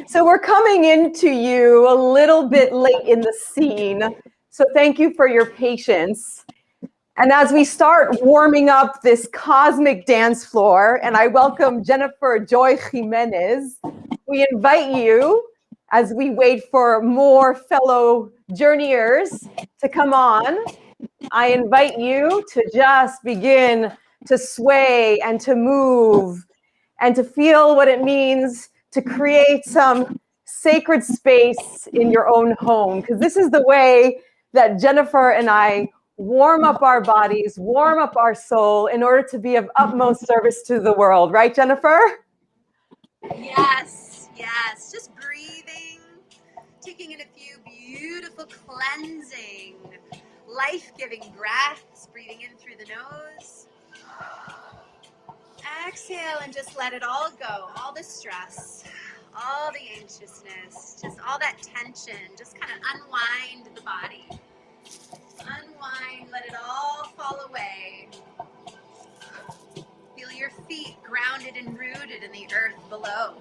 So we're coming into you a little bit late in the scene. So thank you for your patience. And as we start warming up this cosmic dance floor, and I welcome Jennifer Joy Jimenez, we invite you, as we wait for more fellow journeyers to come on, I invite you to just begin to sway and to move and to feel what it means to create some sacred space in your own home. Because this is the way that Jennifer and I warm up our bodies, warm up our soul in order to be of utmost service to the world. Right, Jennifer? Yes, yes. Just breathing, taking in a few beautiful cleansing, life-giving breaths, breathing in through the nose. Exhale and just let it all go, all the stress, all the anxiousness, just all that tension, just kind of unwind the body. Unwind, let it all fall away. Feel your feet grounded and rooted in the earth below.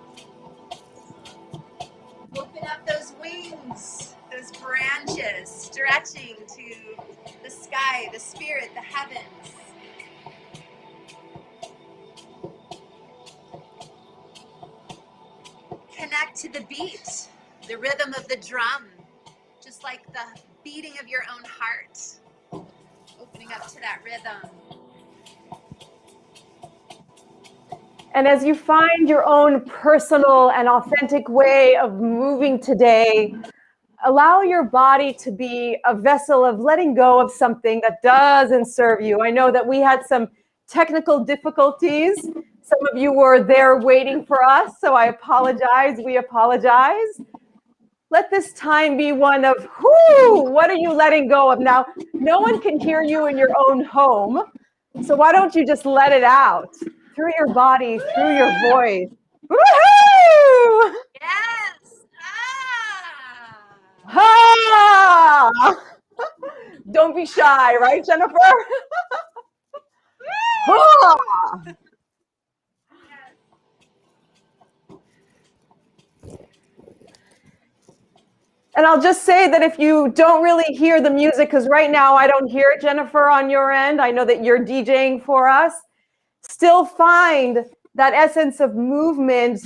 Open up those wings, those branches, stretching to the sky, the spirit, the heavens. Connect to the beat, the rhythm of the drum, just like the beating of your own heart. Opening up to that rhythm. And as you find your own personal and authentic way of moving today, allow your body to be a vessel of letting go of something that doesn't serve you. I know that we had some technical difficulties. Some of you were there waiting for us, so I apologize. We apologize. Let this time be one of, whoo, what are you letting go of? Now, no one can hear you in your own home, so why don't you just let it out through your body, through your voice. Woohoo! Yes! Ah! Don't be shy, right, Jennifer? Ah! And I'll just say that if you don't really hear the music, because right now I don't hear it, Jennifer, on your end, I know that you're DJing for us, still find that essence of movement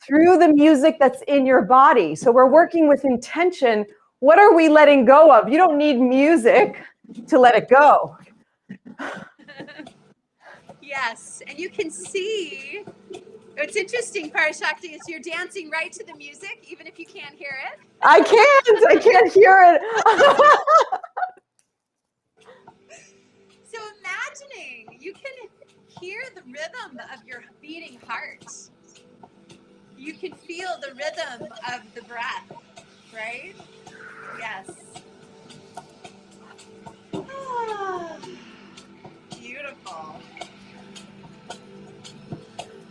through the music that's in your body. So we're working with intention. What are we letting go of? You don't need music to let it go. Yes, and you can see, what's interesting, Parashakti, is you're dancing right to the music, even if you can't hear it. I can't hear it. So imagining you can hear the rhythm of your beating heart. You can feel the rhythm of the breath, right? Yes. Beautiful.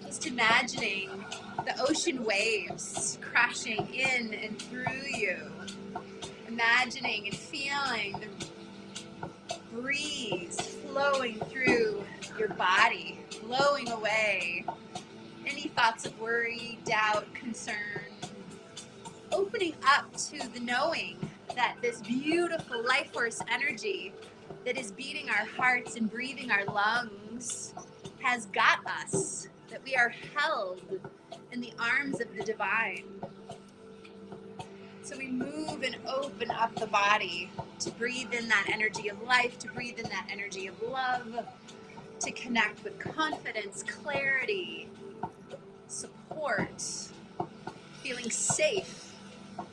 Just imagining the ocean waves crashing in and through you. Imagining and feeling the breeze flowing through your body, blowing away any thoughts of worry, doubt, concern. Opening up to the knowing that this beautiful life force energy that is beating our hearts and breathing our lungs has got us, that we are held in the arms of the divine. So we move and open up the body to breathe in that energy of life, to breathe in that energy of love, to connect with confidence, clarity, support, feeling safe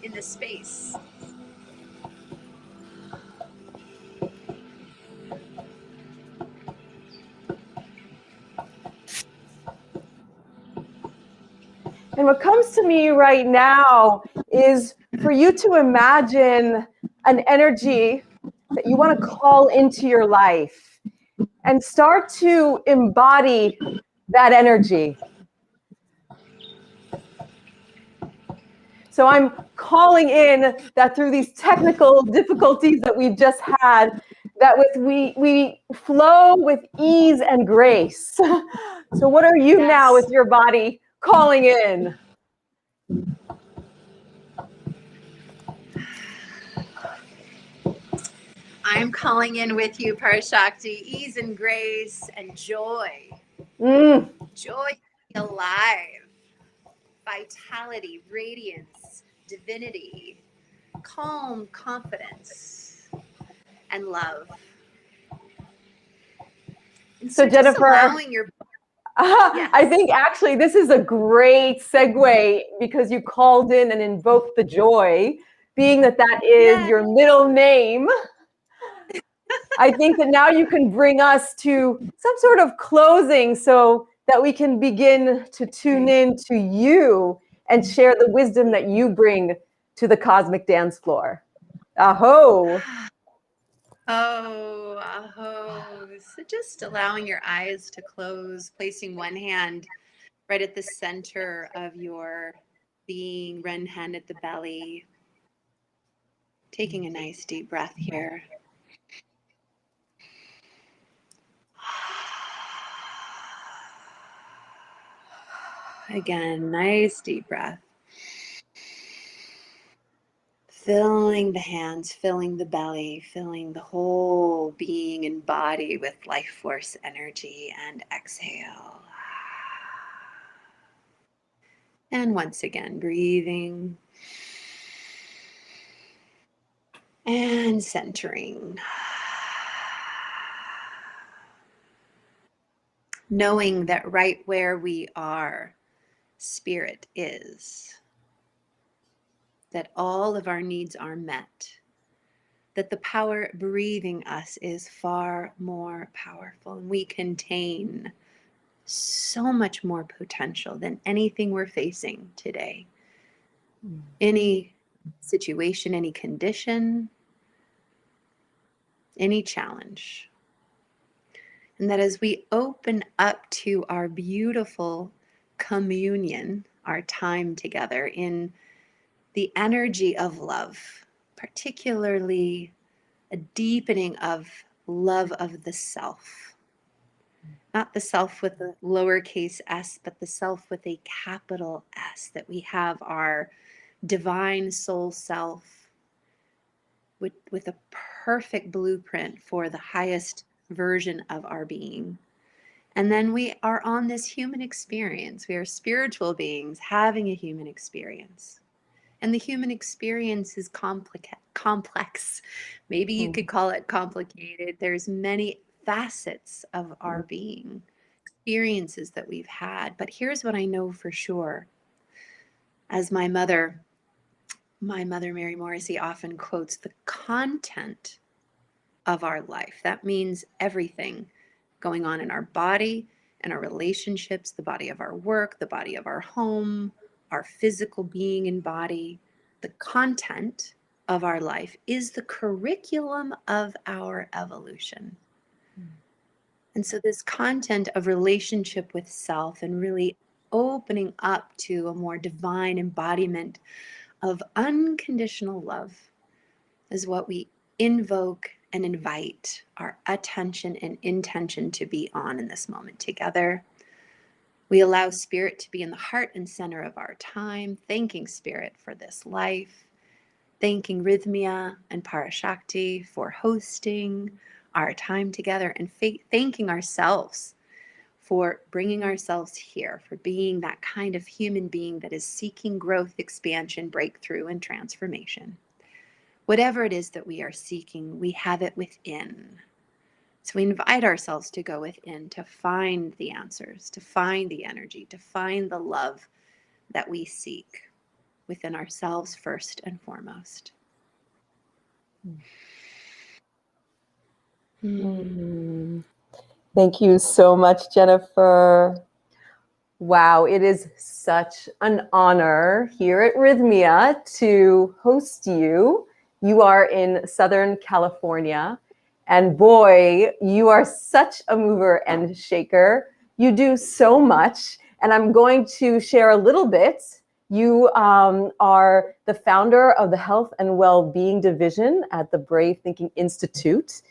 in this space. And what comes to me right now is for you to imagine an energy that you want to call into your life and start to embody that energy. So I'm calling in that through these technical difficulties that we've just had, that we flow with ease and grace. So what are you now with your body calling in? I'm calling in with you, Parashakti, ease and grace and joy. Joy to be alive, vitality, radiance, divinity, calm, confidence, and love. And So Jennifer, allowing your yes. I think actually this is a great segue, because you called in and invoked the joy, being that that is your middle name. I think that now you can bring us to some sort of closing so that we can begin to tune in to you and share the wisdom that you bring to the cosmic dance floor. Aho. Oh, aho. So just allowing your eyes to close, placing one hand right at the center of your being, one hand at the belly. Taking a nice deep breath here. Again, nice deep breath. Filling the hands, filling the belly, filling the whole being and body with life force energy, and exhale. And once again, breathing and centering. Knowing that right where we are, spirit is. That all of our needs are met. That the power breathing us is far more powerful. And we contain so much more potential than anything we're facing today. Any situation, any condition, any challenge. And that as we open up to our beautiful communion, our time together in the energy of love, particularly a deepening of love of the self. Not the self with a lowercase s, but the self with a capital S, that we have our divine soul self with a perfect blueprint for the highest version of our being. And then we are on this human experience. We are spiritual beings having a human experience. And the human experience is complex. Maybe you could call it complicated. There's many facets of our being, experiences that we've had. But here's what I know for sure. As my mother, Mary Morrissey, often quotes, the content of our life. That means everything going on in our body and our relationships, the body of our work, the body of our home, our physical being and body. The content of our life is the curriculum of our evolution. And so this content of relationship with self and really opening up to a more divine embodiment of unconditional love is what we invoke and invite our attention and intention to be on in this moment together. We allow spirit to be in the heart and center of our time, thanking spirit for this life, thanking Rythmia and Parashakti for hosting our time together, and thanking ourselves for bringing ourselves here, for being that kind of human being that is seeking growth, expansion, breakthrough, and transformation. Whatever it is that we are seeking, we have it within. So we invite ourselves to go within, to find the answers, to find the energy, to find the love that we seek within ourselves first and foremost. Thank you so much, Jennifer. Wow, it is such an honor here at Rythmia to host you. You are in Southern California, and boy, you are such a mover and shaker. You do so much, and I'm going to share a little bit. You are the founder of the Health and Well-Being Division at the Brave Thinking Institute,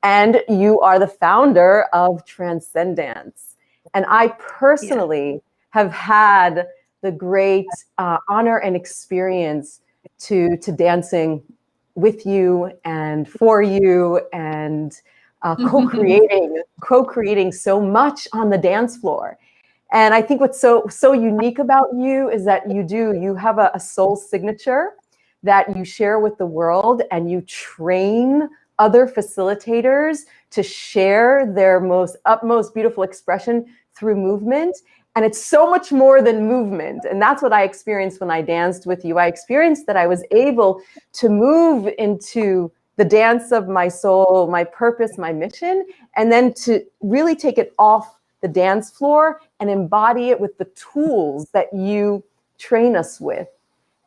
and you are the founder of Transcendence. And I personally have had the great honor and experience to dancing with you and for you, and co-creating so much on the dance floor. And I think what's so unique about you is that you have a soul signature that you share with the world, and you train other facilitators to share their utmost beautiful expression through movement. And it's so much more than movement. And that's what I experienced when I danced with you. I experienced that I was able to move into the dance of my soul, my purpose, my mission, and then to really take it off the dance floor and embody it with the tools that you train us with.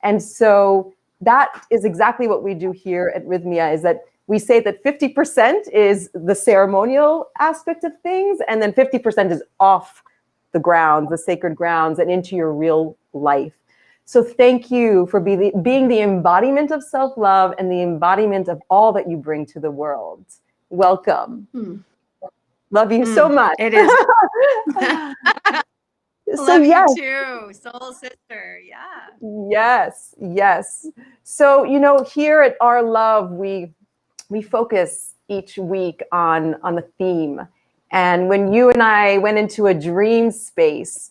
And so that is exactly what we do here at Rythmia, is that we say that 50% is the ceremonial aspect of things, and then 50% is off the grounds, the sacred grounds, and into your real life. So thank you for being the embodiment of self-love and the embodiment of all that you bring to the world. Welcome. Love you so much. It is. So Love yes. you too, soul sister. Yeah. Yes. So, here at Our Love, we focus each week on a theme. And when you and I went into a dream space,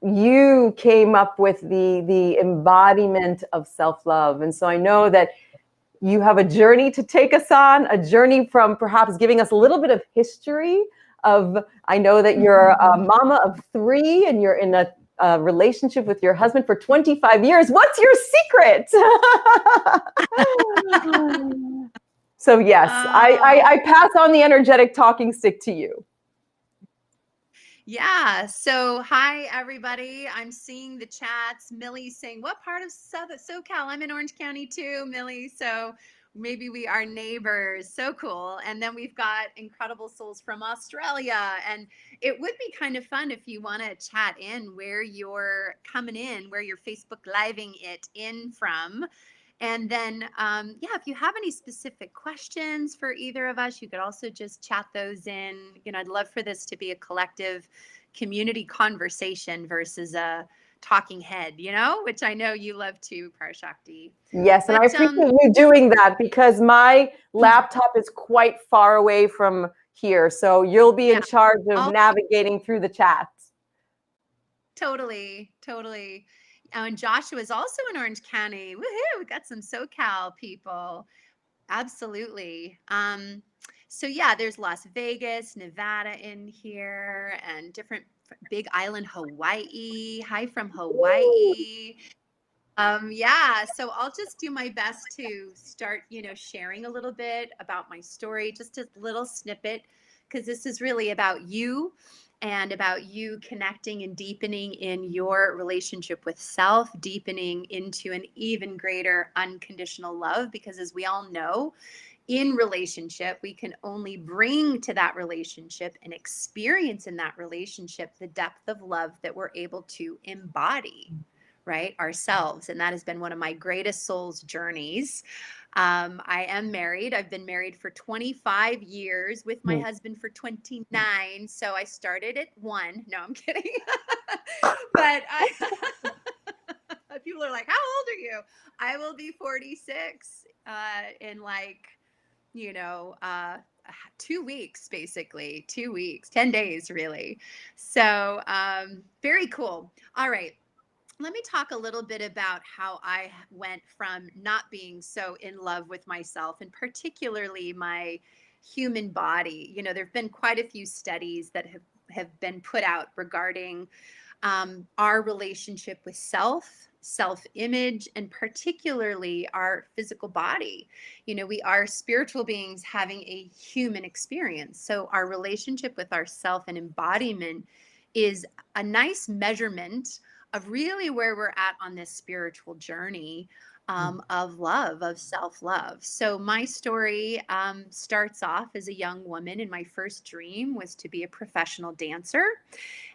you came up with the embodiment of self-love. And so I know that you have a journey to take us on, a journey from perhaps giving us a little bit of history of, I know that you're a mama of 3 and you're in a relationship with your husband for 25 years. What's your secret? So yes, I pass on the energetic talking stick to you. Yeah. So hi, everybody. I'm seeing the chats. Millie's saying, what part of SoCal? I'm in Orange County too, Millie. So maybe we are neighbors. So cool. And then we've got incredible souls from Australia. And it would be kind of fun if you want to chat in where you're coming in, where you're Facebook Living it in from. And then, if you have any specific questions for either of us, you could also just chat those in. I'd love for this to be a collective community conversation versus a talking head, which I know you love too, Parashakti. Yes, and I appreciate you doing that, because my laptop is quite far away from here. So you'll be in charge of navigating through the chats. Totally. And Joshua is also in Orange County. Woohoo! We got some SoCal people. Absolutely. So yeah, there's Las Vegas, Nevada in here, and different big island, Hawaii. Hi from Hawaii. So I'll just do my best to start, sharing a little bit about my story, just a little snippet, because this is really about you and about you connecting and deepening in your relationship with self, deepening into an even greater unconditional love, because as we all know, in relationship, we can only bring to that relationship and experience in that relationship the depth of love that we're able to embody, right, ourselves. And that has been one of my greatest soul's journeys. I am married. I've been married for 25 years, with my husband for 29. So I started at 1. No, I'm kidding. But people are like, how old are you? I will be 46 in 2 weeks, basically 2 weeks, 10 days, really. So very cool. All right. Let me talk a little bit about how I went from not being so in love with myself, and particularly my human body. There have been quite a few studies that have been put out regarding our relationship with self-image, and particularly our physical body. We are spiritual beings having a human experience. So our relationship with ourself and embodiment is a nice measurement of really where we're at on this spiritual journey. of love, of self-love. So my story starts off as a young woman, and my first dream was to be a professional dancer.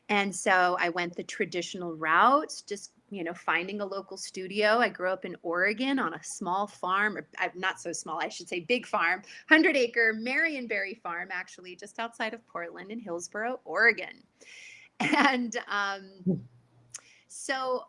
And so I went the traditional route, just, finding a local studio. I grew up in Oregon on a small farm, or not so small, I should say big farm, 100-acre Marionberry farm, actually, just outside of Portland in Hillsboro, Oregon. And so,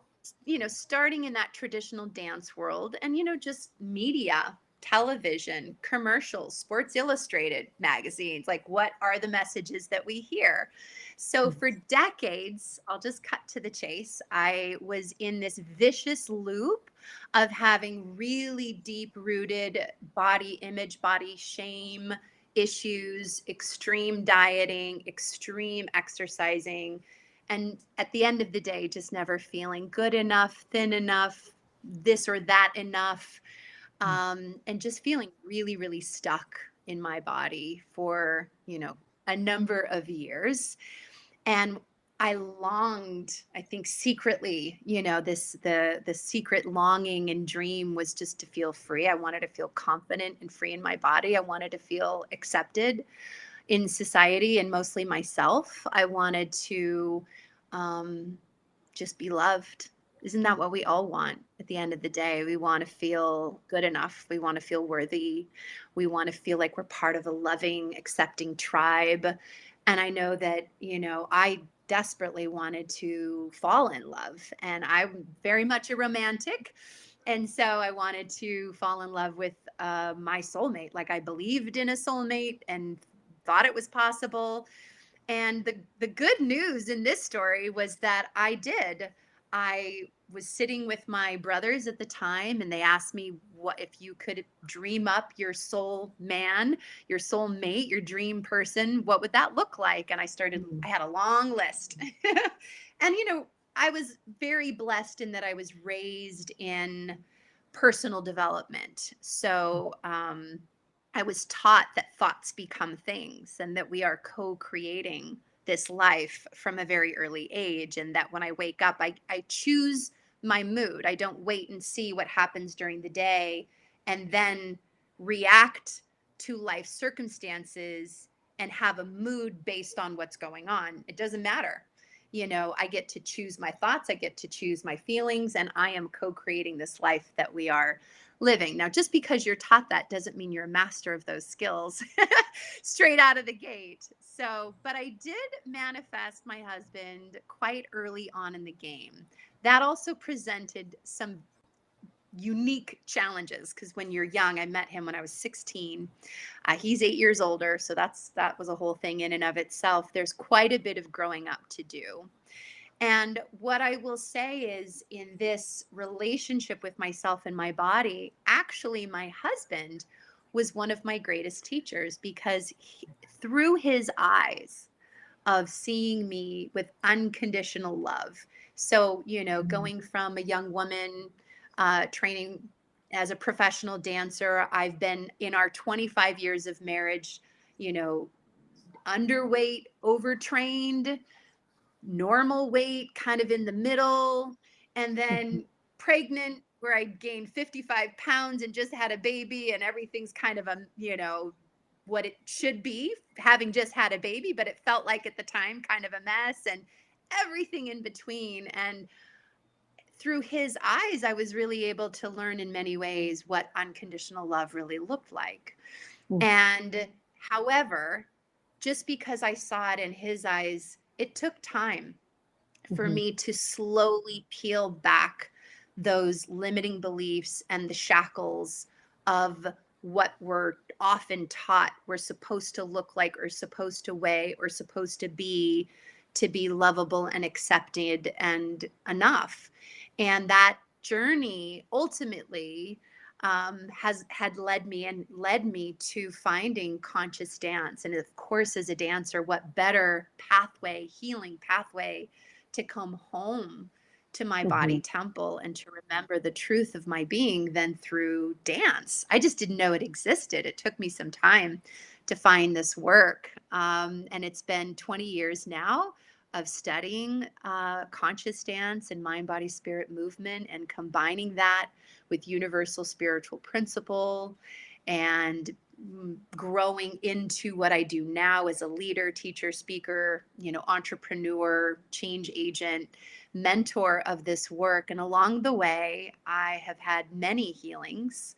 starting in that traditional dance world and, just media, television, commercials, Sports Illustrated magazines, like what are the messages that we hear? So for decades, I'll just cut to the chase. I was in this vicious loop of having really deep rooted body image, body shame issues, extreme dieting, extreme exercising, and at the end of the day, just never feeling good enough, thin enough, this or that enough, and just feeling really, really stuck in my body for, a number of years. And I longed, I think secretly, the secret longing and dream was just to feel free. I wanted to feel confident and free in my body. I wanted to feel accepted in society and mostly myself. I wanted to um, just be loved. Isn't that what we all want at the end of the day? We want to feel good enough. We want to feel worthy. We want to feel like we're part of a loving, accepting tribe. And I know that, I desperately wanted to fall in love. And I'm very much a romantic. And so I wanted to fall in love with my soulmate. Like I believed in a soulmate and thought it was possible. And the good news in this story was that I did. I was sitting with my brothers at the time, and they asked me, what if you could dream up your soul man, your soul mate, your dream person, what would that look like? And I had a long list. And I was very blessed in that I was raised in personal development. So I was taught that thoughts become things and that we are co-creating this life from a very early age. And that when I wake up, I choose my mood. I don't wait and see what happens during the day and then react to life circumstances and have a mood based on what's going on. It doesn't matter. I get to choose my thoughts, I get to choose my feelings, and I am co-creating this life that we are living. Now, just because you're taught that doesn't mean you're a master of those skills straight out of the gate. So, but I did manifest my husband quite early on in the game. That also presented some unique challenges because when you're young, I met him when I was 16. He's 8 years older, so that was a whole thing in and of itself. There's quite a bit of growing up to do. And what I will say is, in this relationship with myself and my body, actually, my husband was one of my greatest teachers because through his eyes of seeing me with unconditional love. So, going from a young woman training as a professional dancer, I've been in our 25 years of marriage, underweight, overtrained, normal weight, kind of in the middle, and then pregnant where I gained 55 pounds and just had a baby and everything's kind of what it should be having just had a baby, but it felt like at the time kind of a mess and everything in between. And through his eyes, I was really able to learn in many ways what unconditional love really looked like. And however, just because I saw it in his eyes, it took time for me to slowly peel back those limiting beliefs and the shackles of what we're often taught we're supposed to look like or supposed to weigh or supposed to be lovable and accepted and enough. And that journey ultimately had led me to finding conscious dance. And of course, as a dancer, what better healing pathway to come home to my body temple and to remember the truth of my being than through dance. I just didn't know it existed. It took me some time to find this work. And it's been 20 years now of studying conscious dance and mind, body, spirit movement, and combining that with universal spiritual principle, and growing into what I do now as a leader, teacher, speaker, entrepreneur, change agent, mentor of this work. And along the way, I have had many healings.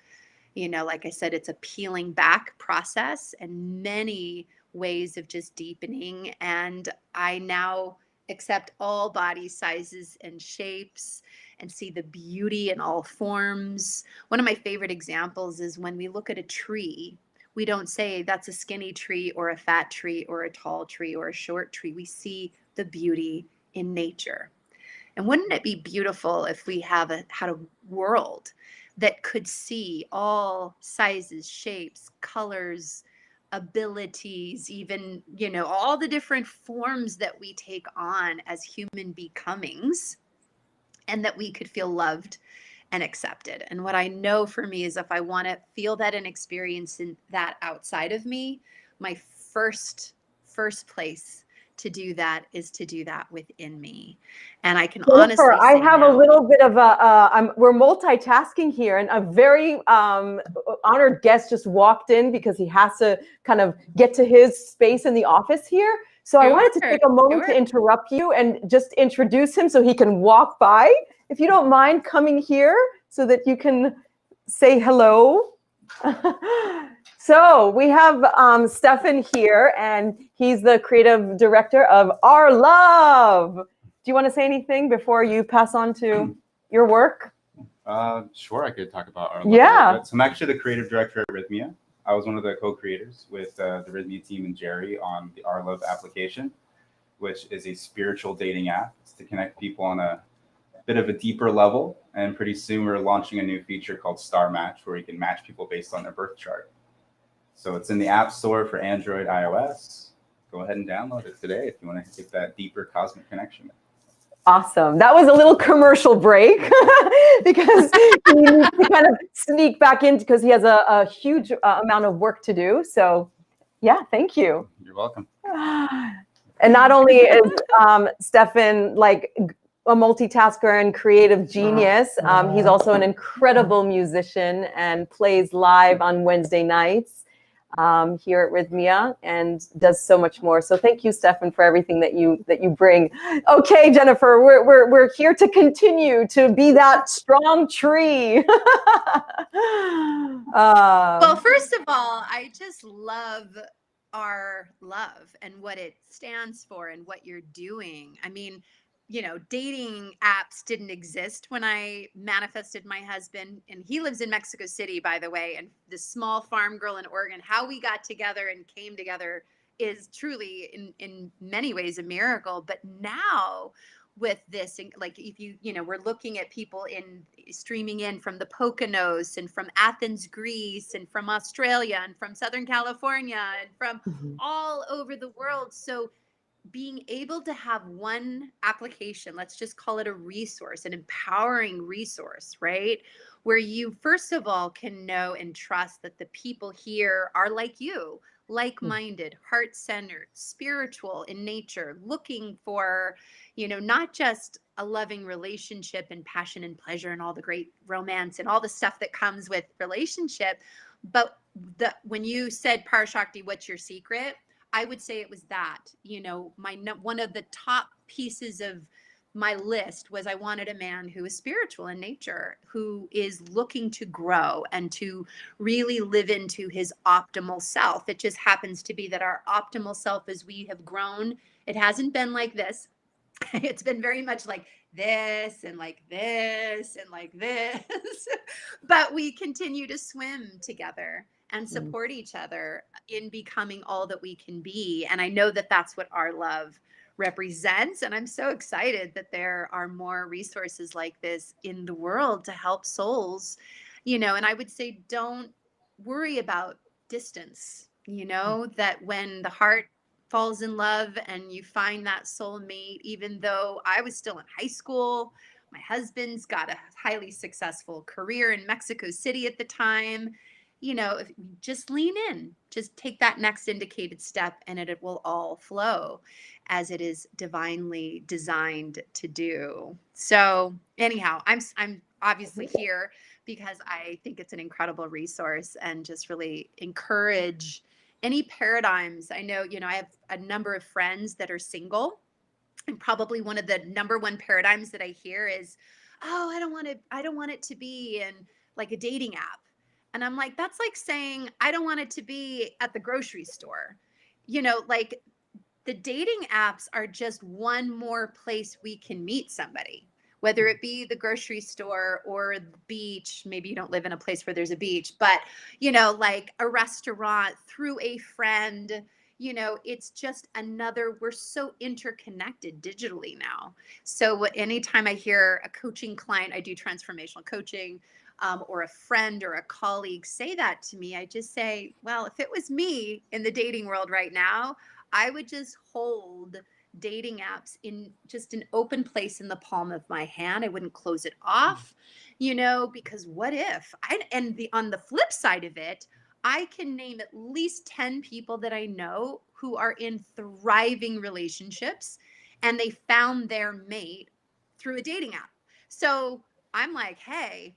Like I said, it's a peeling back process and many ways of just deepening. And I now accept all body sizes and shapes and see the beauty in all forms. One of my favorite examples is when we look at a tree, we don't say that's a skinny tree or a fat tree or a tall tree or a short tree. We see the beauty in nature. And wouldn't it be beautiful if we had a world that could see all sizes, shapes, colors, abilities, even, all the different forms that we take on as human becomings, and that we could feel loved and accepted. And what I know for me is if I want to feel that and experience that outside of me, my first place to do that is to do that within me. And I can honestly I say have now, a little bit of we're multitasking here, and a very honored guest just walked in because he has to kind of get to his space in the office here. So I wanted to take a moment to interrupt you and just introduce him so he can walk by. If you don't mind coming here so that you can say hello. So we have Stefan here, and he's the creative director of Our Love. Do you want to say anything before you pass on to your work? Sure, I could talk about Our Love. Yeah. So I'm actually the creative director at Rythmia. I was one of the co-creators with the Rythmia team and Jerry on the Our Love application, which is a spiritual dating app. It's to connect people on a bit of a deeper level. And pretty soon we're launching a new feature called Star Match, where you can match people based on their birth chart. So it's in the App Store for Android, iOS. Go ahead and download it today if you want to get that deeper cosmic connection. Awesome. That was a little commercial break because he needs to kind of sneak back in because he has a huge amount of work to do. So yeah, thank you. You're welcome. And not only is Stefan like a multitasker and creative genius, he's also an incredible musician and plays live on Wednesday nights here at Rythmia and does so much more. So thank you, Stefan, for everything that you bring. Okay, Jennifer, we're here to continue to be that strong tree. well, first of all, I just love Our Love and what it stands for and what you're doing. I mean, dating apps didn't exist when I manifested my husband, and he lives in Mexico City, by the way, and this small farm girl in Oregon. How we got together and came together is truly in many ways a miracle. But now with this, like if we're looking at people streaming in from the Poconos and from Athens, Greece, and from Australia and from Southern California and from all over the world. So being able to have one application, let's just call it a resource, an empowering resource, right? Where you, first of all, can know and trust that the people here are like you, like-minded, heart-centered, spiritual in nature, looking for, not just a loving relationship and passion and pleasure and all the great romance and all the stuff that comes with relationship. But when you said, Parashakti, what's your secret? I would say it was that, one of the top pieces of my list was I wanted a man who is spiritual in nature, who is looking to grow and to really live into his optimal self. It just happens to be that our optimal self, as we have grown, it hasn't been like this. It's been very much like this and like this and like this, but we continue to swim together and support each other in becoming all that we can be. And I know that that's what Our Love represents. And I'm so excited that there are more resources like this in the world to help souls, and I would say, don't worry about distance, that when the heart falls in love and you find that soulmate, even though I was still in high school, my husband's got a highly successful career in Mexico City at the time. if you just lean in, just take that next indicated step, and it will all flow as it is divinely designed to do. So anyhow, I'm obviously here because I think it's an incredible resource, and just really encourage any paradigms. I know, I have a number of friends that are single, and probably one of the number one paradigms that I hear is, oh, I don't want it to be in like a dating app. And I'm like, that's like saying, I don't want it to be at the grocery store. Like, the dating apps are just one more place we can meet somebody, whether it be the grocery store or the beach. Maybe you don't live in a place where there's a beach, but, like a restaurant, through a friend. It's just we're so interconnected digitally now. So anytime I hear a coaching client, I do transformational coaching, or a friend or a colleague say that to me, I just say, well, if it was me in the dating world right now, I would just hold dating apps in just an open place in the palm of my hand. I wouldn't close it off, because what if on the flip side of it, I can name at least 10 people that I know who are in thriving relationships, and they found their mate through a dating app. So I'm like, hey,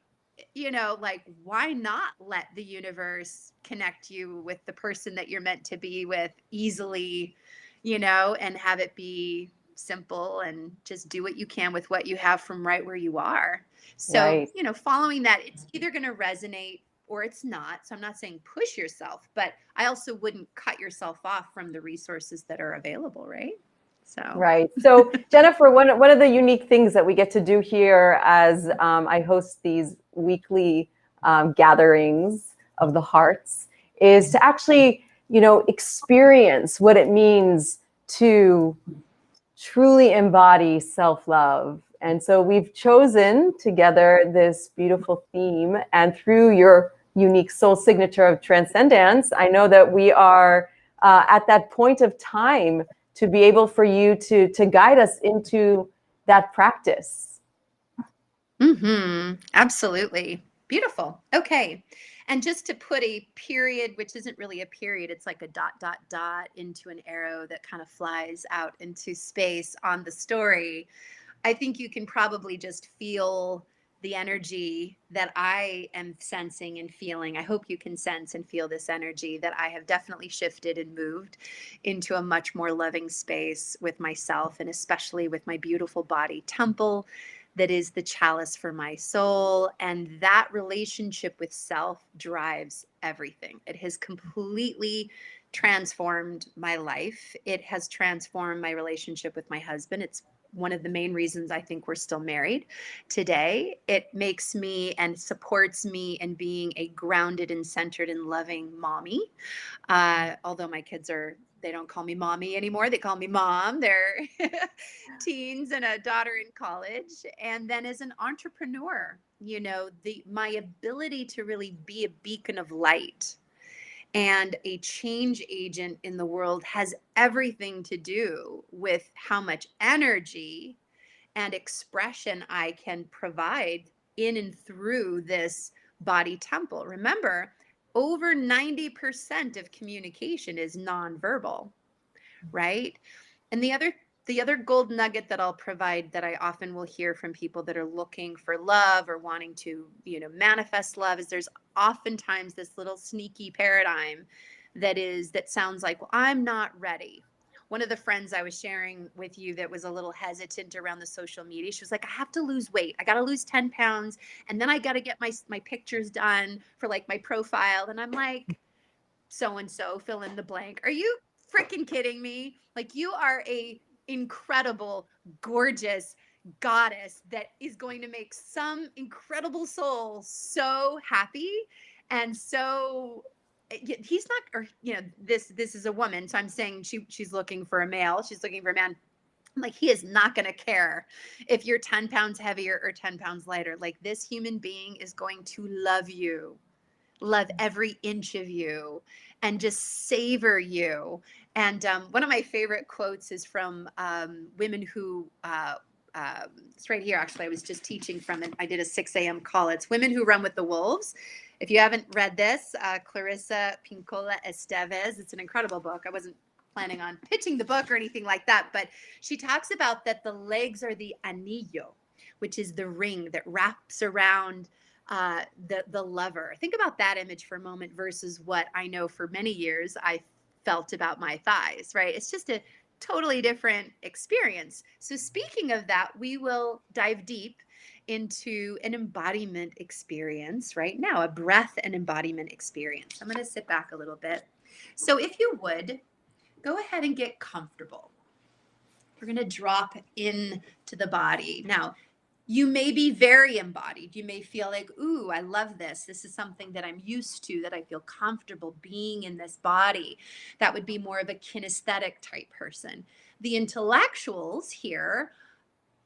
like, why not let the universe connect you with the person that you're meant to be with easily, and have it be simple, and just do what you can with what you have from right where you are. So, Right. following that, it's either going to resonate or it's not. So I'm not saying push yourself, but I also wouldn't cut yourself off from the resources that are available, right? So. Right. So Jennifer, one of the unique things that we get to do here as I host these weekly gatherings of the hearts is to actually, experience what it means to truly embody self-love. And so we've chosen together this beautiful theme, and through your unique soul signature of transcendence, I know that we are at that point of time to be able for you to guide us into that practice. Absolutely. Beautiful. Okay. And just to put a period, which isn't really a period, it's like a dot, dot, dot into an arrow that kind of flies out into space on the story. I think you can probably just feel the energy that I am sensing and feeling. I hope you can sense and feel this energy that I have definitely shifted and moved into a much more loving space with myself, and especially with my beautiful body temple that is the chalice for my soul. And that relationship with self drives everything. It has completely transformed my life. It has transformed my relationship with my husband. It's one of the main reasons I think we're still married today. It makes me and supports me in being a grounded and centered and loving mommy. Although my kids they don't call me mommy anymore. They call me mom. They're teens and a daughter in college. And then as an entrepreneur, my ability to really be a beacon of light and a change agent in the world has everything to do with how much energy and expression I can provide in and through this body temple. Remember, over 90% of communication is nonverbal, right? And the other gold nugget that I'll provide that I often will hear from people that are looking for love or wanting to, manifest love, is there's oftentimes this little sneaky paradigm that sounds like, well, I'm not ready. One of the friends I was sharing with you that was a little hesitant around the social media, she was like, I have to lose weight. I got to lose 10 pounds. And then I got to get my pictures done for like my profile. And I'm like, so-and-so, fill in the blank. Are you freaking kidding me? Like, you are a incredible, gorgeous goddess that is going to make some incredible soul so happy. And so he's not, or this is a woman, so I'm saying she's looking for a male, she's looking for a man. Like, he is not going to care if you're 10 pounds heavier or 10 pounds lighter. Like, this human being is going to love every inch of you and just savor you. And one of my favorite quotes is from women who, it's right here, actually, I was just teaching from it. I did a 6 a.m. call. It's Women Who Run with the Wolves. If you haven't read this, Clarissa Pinkola Estevez, it's an incredible book. I wasn't planning on pitching the book or anything like that, but she talks about that the legs are the anillo, which is the ring that wraps around the lover. Think about that image for a moment versus what I know for many years I felt about my thighs, right? It's just a totally different experience. So speaking of that, we will dive deep into an embodiment experience right now, a breath and embodiment experience. I'm going to sit back a little bit. So if you would, go ahead and get comfortable. We're going to drop into the body. Now, you may be very embodied. You may feel like, ooh, I love this. This is something that I'm used to, that I feel comfortable being in this body. That would be more of a kinesthetic type person. The intellectuals here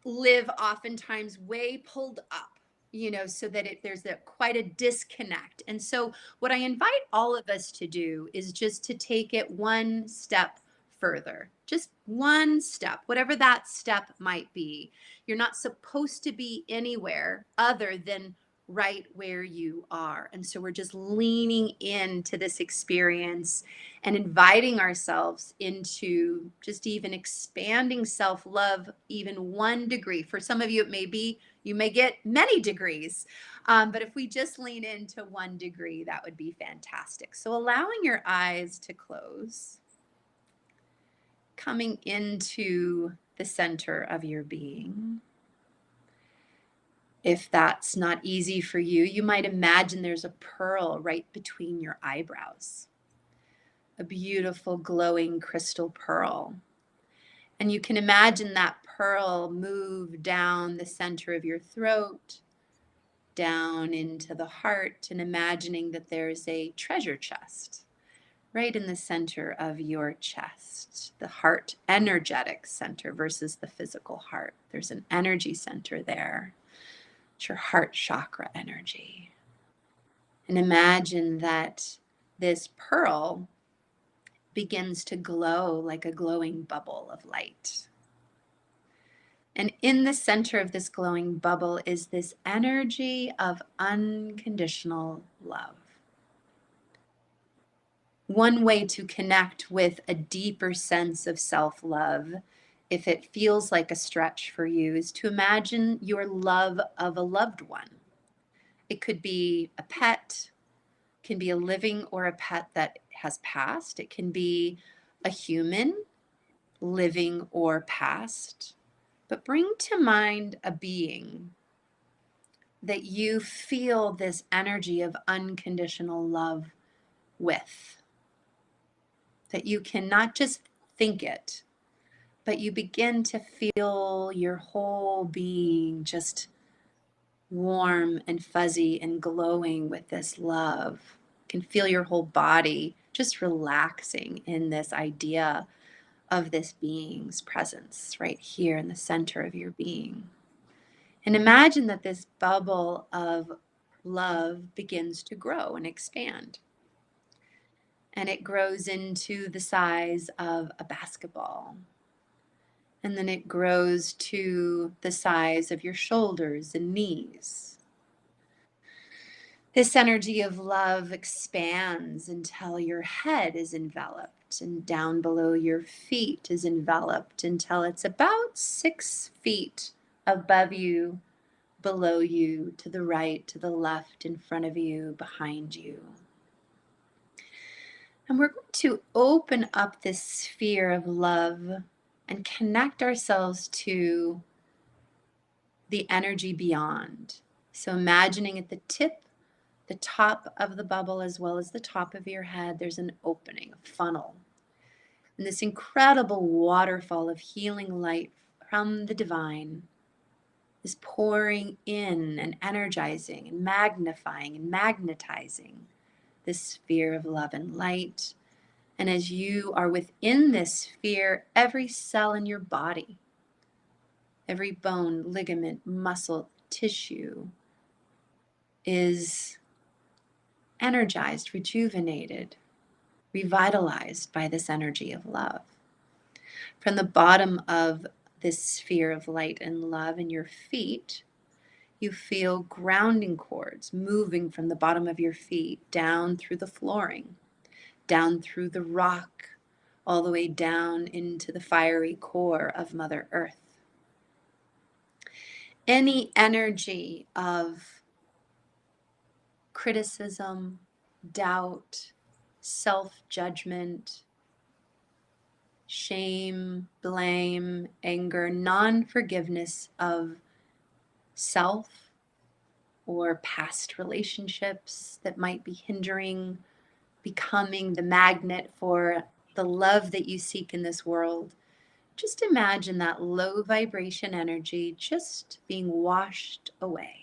live oftentimes way pulled up, so that there's quite a disconnect. And so what I invite all of us to do is just to take it one step further, just one step, whatever that step might be. You're not supposed to be anywhere other than right where you are. And so we're just leaning into this experience and inviting ourselves into just even expanding self-love even 1 degree. For some of you, it may be, you may get many degrees. But if we just lean into 1 degree, that would be fantastic. So allowing your eyes to close, coming into the center of your being. If that's not easy for you, you might imagine there's a pearl right between your eyebrows, a beautiful glowing crystal pearl. And you can imagine that pearl move down the center of your throat, down into the heart, and imagining that there's a treasure chest right in the center of your chest, the heart energetic center versus the physical heart. There's an energy center there. It's your heart chakra energy. And imagine that this pearl begins to glow like a glowing bubble of light. And in the center of this glowing bubble is this energy of unconditional love. One way to connect with a deeper sense of self-love, if it feels like a stretch for you, is to imagine your love of a loved one. It could be a pet, can be a living or a pet that has passed. It can be a human, living or past. But bring to mind a being that you feel this energy of unconditional love with. That you can not just think it, but you begin to feel your whole being just warm and fuzzy and glowing with this love. You can feel your whole body just relaxing in this idea of this being's presence right here in the center of your being. And imagine that this bubble of love begins to grow and expand. And it grows into the size of a basketball. And then it grows to the size of your shoulders and knees. This energy of love expands until your head is enveloped, and down below your feet is enveloped until it's about 6 feet above you, below you, to the right, to the left, in front of you, behind you. And we're going to open up this sphere of love and connect ourselves to the energy beyond. So imagining at the tip, the top of the bubble, as well as the top of your head, there's an opening, a funnel. And this incredible waterfall of healing light from the divine is pouring in and energizing and magnifying and magnetizing this sphere of love and light. And as you are within this sphere, every cell in your body, every bone, ligament, muscle, tissue is energized, rejuvenated, revitalized by this energy of love. From the bottom of this sphere of light and love in your feet, You feel grounding cords moving from the bottom of your feet down through the flooring, down through the rock, all the way down into the fiery core of Mother Earth. Any energy of criticism, doubt, self-judgment, shame, blame, anger, non-forgiveness of self or past relationships that might be hindering becoming the magnet for the love that you seek in this world. Just imagine that low vibration energy just being washed away.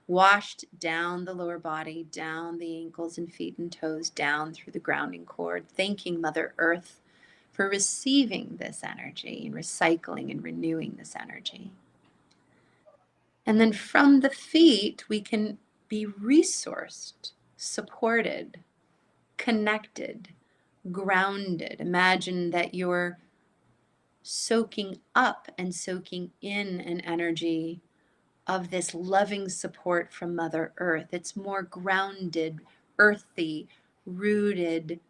Washed down the lower body, down the ankles and feet and toes, down through the grounding cord, thanking Mother Earth for receiving this energy and recycling and renewing this energy. And then from the feet, we can be resourced, supported, connected, grounded. Imagine that you're soaking up and soaking in an energy of this loving support from Mother Earth. It's more grounded, earthy, rooted,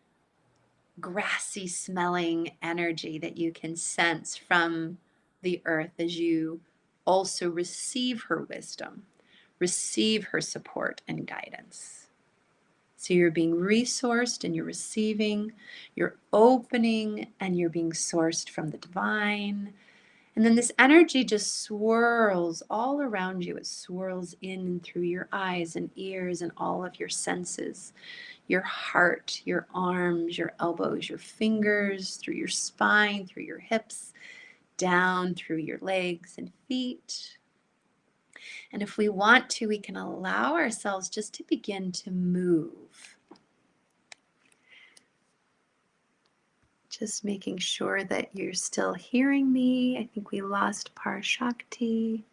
grassy smelling energy that you can sense from the earth as you also receive her wisdom, receive her support and guidance. So you're being resourced and you're receiving, you're opening and you're being sourced from the divine. And then this energy just swirls all around you. It swirls in and through your eyes and ears and all of your senses, your heart, your arms, your elbows, your fingers, through your spine, through your hips, down through your legs and feet. And if we want to, we can allow ourselves just to begin to move. Just making sure that you're still hearing me. I think we lost Parashakti.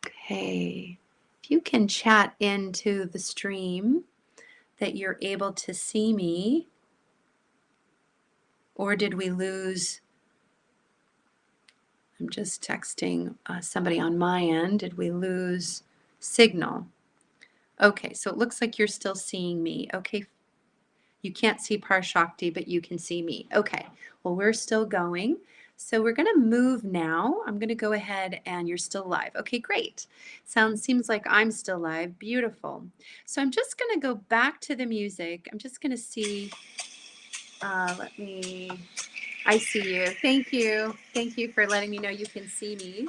Okay. If you can chat into the stream that you're able to see me, or did we lose? I'm just texting somebody on my end. Did we lose signal? Okay, so it looks like you're still seeing me. Okay, you can't see Parashakti, but you can see me. Okay, well, we're still going. So we're gonna move now. I'm gonna go ahead and you're still live. Okay, great. Seems like I'm still live. Beautiful. So I'm just gonna go back to the music. I'm just gonna see, I see you. Thank you. Thank you for letting me know you can see me.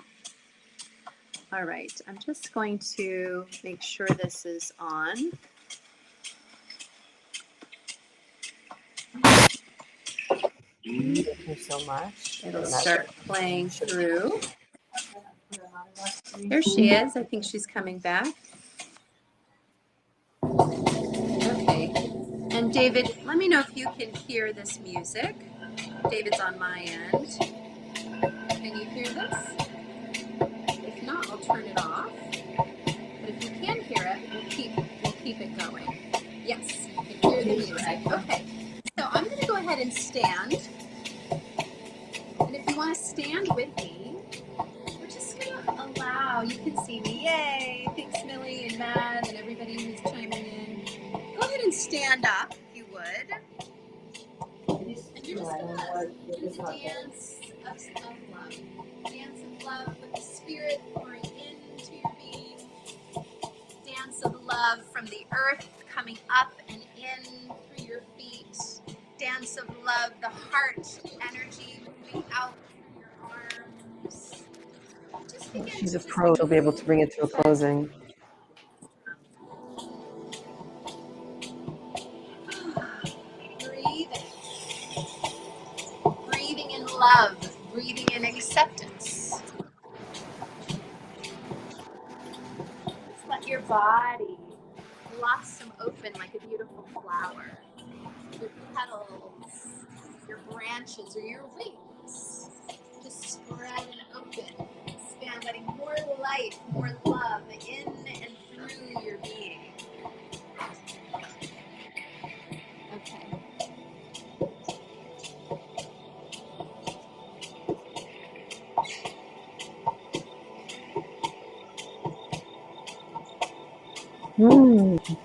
All right, I'm just going to make sure this is on. Thank you so much. It'll start playing through. There she is. I think she's coming back. Okay. And David, let me know if you can hear this music. David's on my end. Can you hear this? If not, I'll turn it off. But if you can hear it, we'll keep it going. Yes, you can hear the music. Okay. So I'm going to go ahead and stand. And if you want to stand with me, we're just going to allow, you can see me. Yay! Thanks, Millie and Matt and everybody who's chiming in. Go ahead and stand up, if you would. And you're just going to do the dance of self-love. Dance of love with the spirit pouring into your being. Dance of love from the earth coming up and in through your feet. Dance of love, the heart energy moving out through your arms. Just begin She's to a pro. She'll be able to bring it to a closing. Breathing. Breathing in love. Breathing in acceptance. Just let your body blossom open like a beautiful flower. Your petals, your branches, or your wings just spread and open, expand, letting more light, more love in and through your being. Okay. Mm.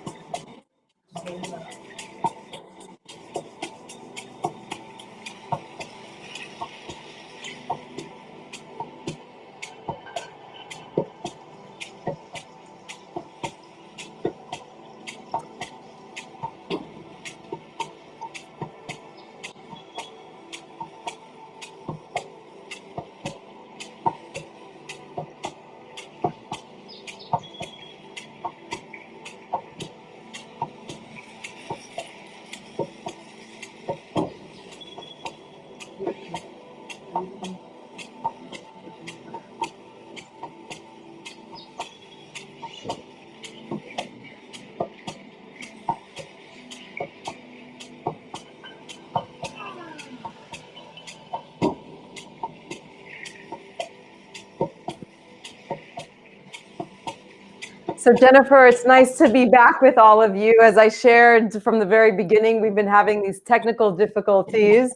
So Jennifer, it's nice to be back with all of you. As I shared from the very beginning, we've been having these technical difficulties.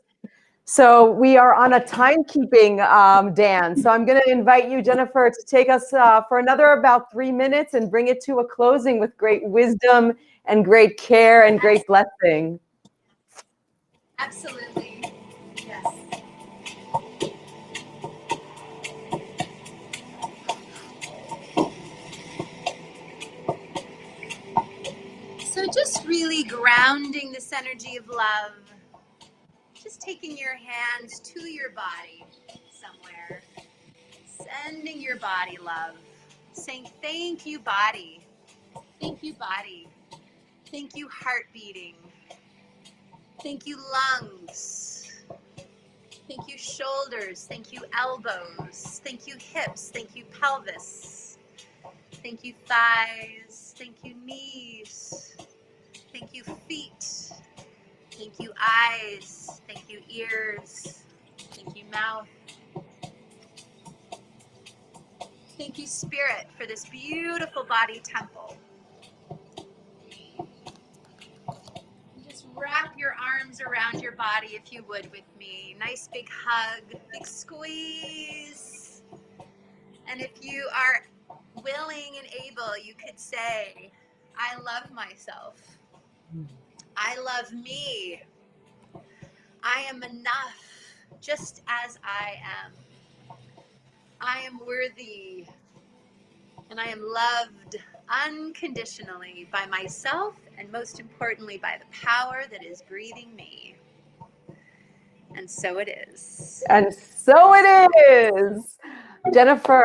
So we are on a timekeeping dance. So I'm going to invite you, Jennifer, to take us for another about 3 minutes and bring it to a closing with great wisdom and great care and great blessing. Absolutely. Yes. So just really grounding this energy of love. Just taking your hands to your body somewhere. Sending your body love. Saying thank you, body. Thank you, body. Thank you, heart beating. Thank you, lungs. Thank you, shoulders. Thank you, elbows. Thank you, hips. Thank you, pelvis. Thank you, thighs. Thank you, knees. Thank you, feet. Thank you, eyes. Thank you, ears. Thank you, mouth. Thank you, spirit, for this beautiful body temple. Just wrap your arms around your body if you would with me. Nice big hug, big squeeze. And if you are willing and able, you could say, I love myself. I love me. I am enough just as I am. I am worthy. And I am loved unconditionally by myself and most importantly by the power that is breathing me. And so it is. And so it is. Jennifer.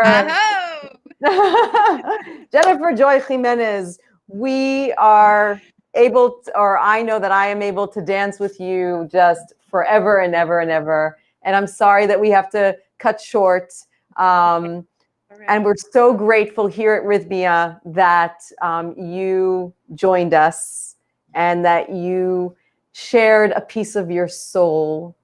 Jennifer Joy Jimenez, we are able to, or I know that I am able to dance with you just forever and ever and ever. And I'm sorry that we have to cut short. And we're so grateful here at Rythmia that you joined us and that you shared a piece of your soul.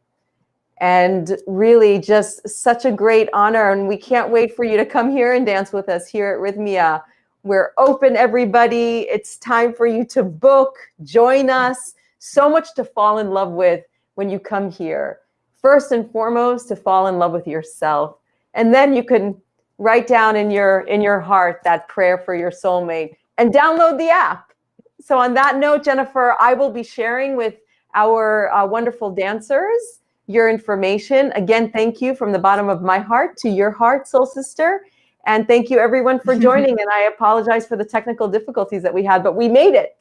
And really just such a great honor. And we can't wait for you to come here and dance with us here at Rythmia. We're open, everybody. It's time for you to book, join us. So much to fall in love with when you come here. First and foremost, to fall in love with yourself. And then you can write down in your heart that prayer for your soulmate and download the app. So on that note, Jennifer, I will be sharing with our wonderful dancers your information. Again, thank you from the bottom of my heart to your heart, soul sister. And thank you everyone for joining. And I apologize for the technical difficulties that we had, but we made it.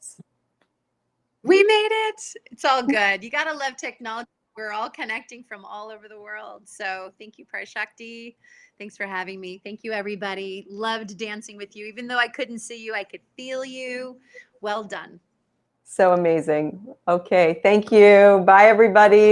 We made it. It's all good. You got to love technology. We're all connecting from all over the world. So thank you, Parashakti. Thanks for having me. Thank you, everybody. Loved dancing with you. Even though I couldn't see you, I could feel you. Well done. So amazing. Okay. Thank you. Bye, everybody.